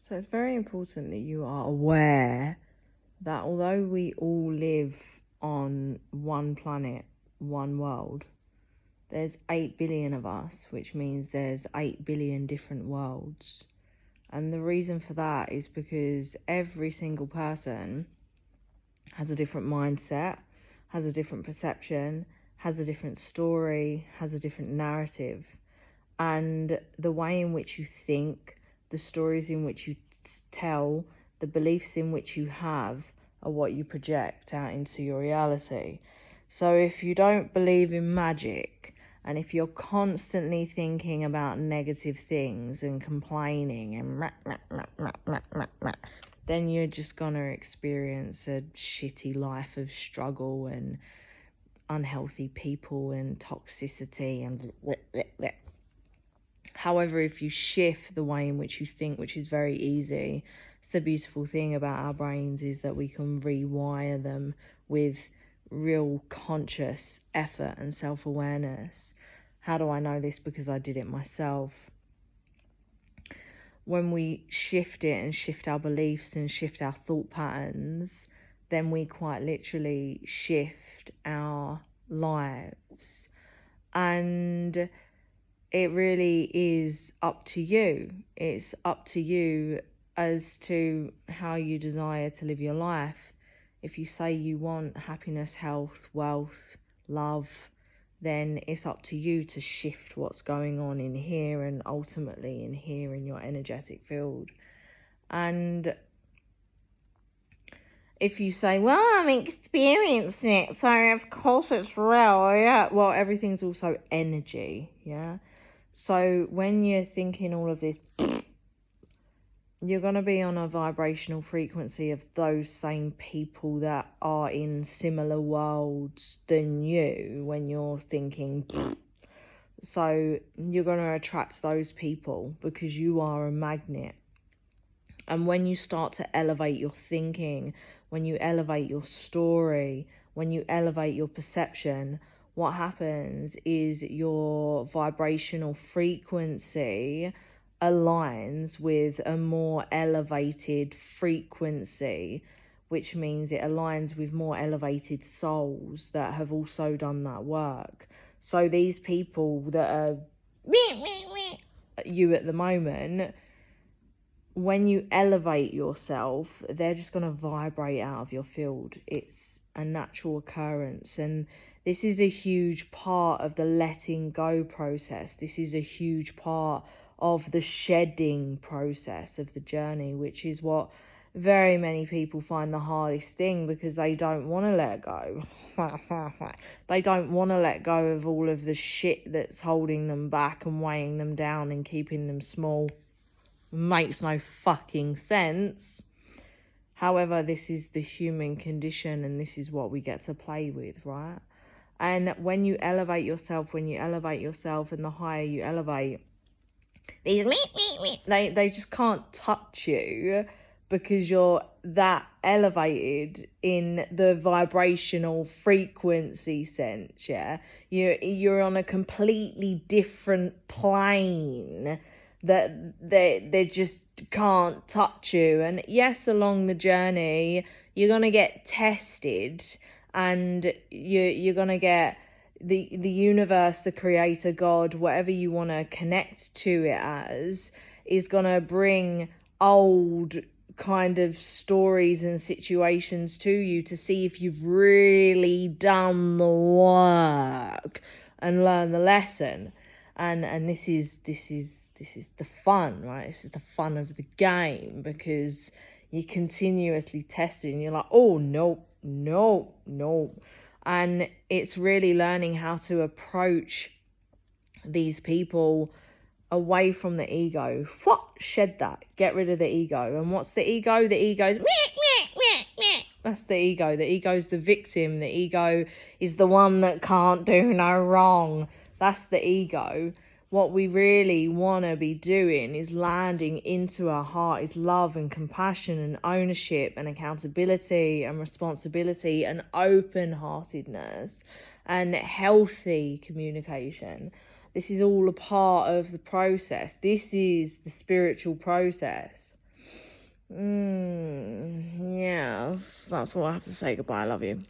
So it's very important that you are aware that although we all live on one planet, one world, there's 8 billion of us, which means there's 8 billion different worlds. And the reason for that is because every single person has a different mindset, has a different perception, has a different story, has a different narrative. And the way in which you think, the stories in which you tell, the beliefs in which you have are what you project out into your reality. So if you don't believe in magic, and if you're constantly thinking about negative things and complaining and then you're just going to experience a shitty life of struggle and unhealthy people and toxicity and However, if you shift the way in which you think, which is very easy, it's the beautiful thing about our brains is that we can rewire them with real conscious effort and self-awareness. How do I know this? Because I did it myself. When we shift it and shift our beliefs and shift our thought patterns, then we quite literally shift our lives. And it really is up to you. It's up to you as to how you desire to live your life. If you say you want happiness, health, wealth, love, then it's up to you to shift what's going on in here and ultimately in here in your energetic field. And if you say, well, I'm experiencing it, so of course it's real, yeah. Well, everything's also energy, yeah? So when you're thinking all of this, you're going to be on a vibrational frequency of those same people that are in similar worlds than you when you're thinking. So you're going to attract those people because you are a magnet. And when you start to elevate your thinking, when you elevate your story, when you elevate your perception, what happens is your vibrational frequency aligns with a more elevated frequency, which means it aligns with more elevated souls that have also done that work. So these people that are you at the moment, when you elevate yourself, they're just going to vibrate out of your field. It's a natural occurrence. And this is a huge part of the letting go process. This is a huge part of the shedding process of the journey, which is what very many people find the hardest thing because they don't want to let go. They don't want to let go of all of the shit that's holding them back and weighing them down and keeping them small. Makes no fucking sense. However, this is the human condition and this is what we get to play with, right? And when you elevate yourself and the higher you elevate, these they just can't touch you because you're that elevated in the vibrational frequency sense, yeah? You're on a completely different plane that they just can't touch you. And yes, along the journey, you're going to get tested and you're going to get the universe, the creator, God, whatever you want to connect to it as, is going to bring old kind of stories and situations to you to see if you've really done the work and learn the lesson. And this is the fun, right? This is the fun of the game because you're continuously testing. You're like, oh, no. And it's really learning how to approach these people away from the ego. Shed that. Get rid of the ego. And what's the ego? The ego's that's the ego. The ego's the victim. The ego is the one that can't do no wrong. That's the ego. What we really want to be doing is landing into our heart is love and compassion and ownership and accountability and responsibility and open-heartedness and healthy communication. This is all a part of the process. This is the spiritual process. that's all I have to say. Goodbye. I love you.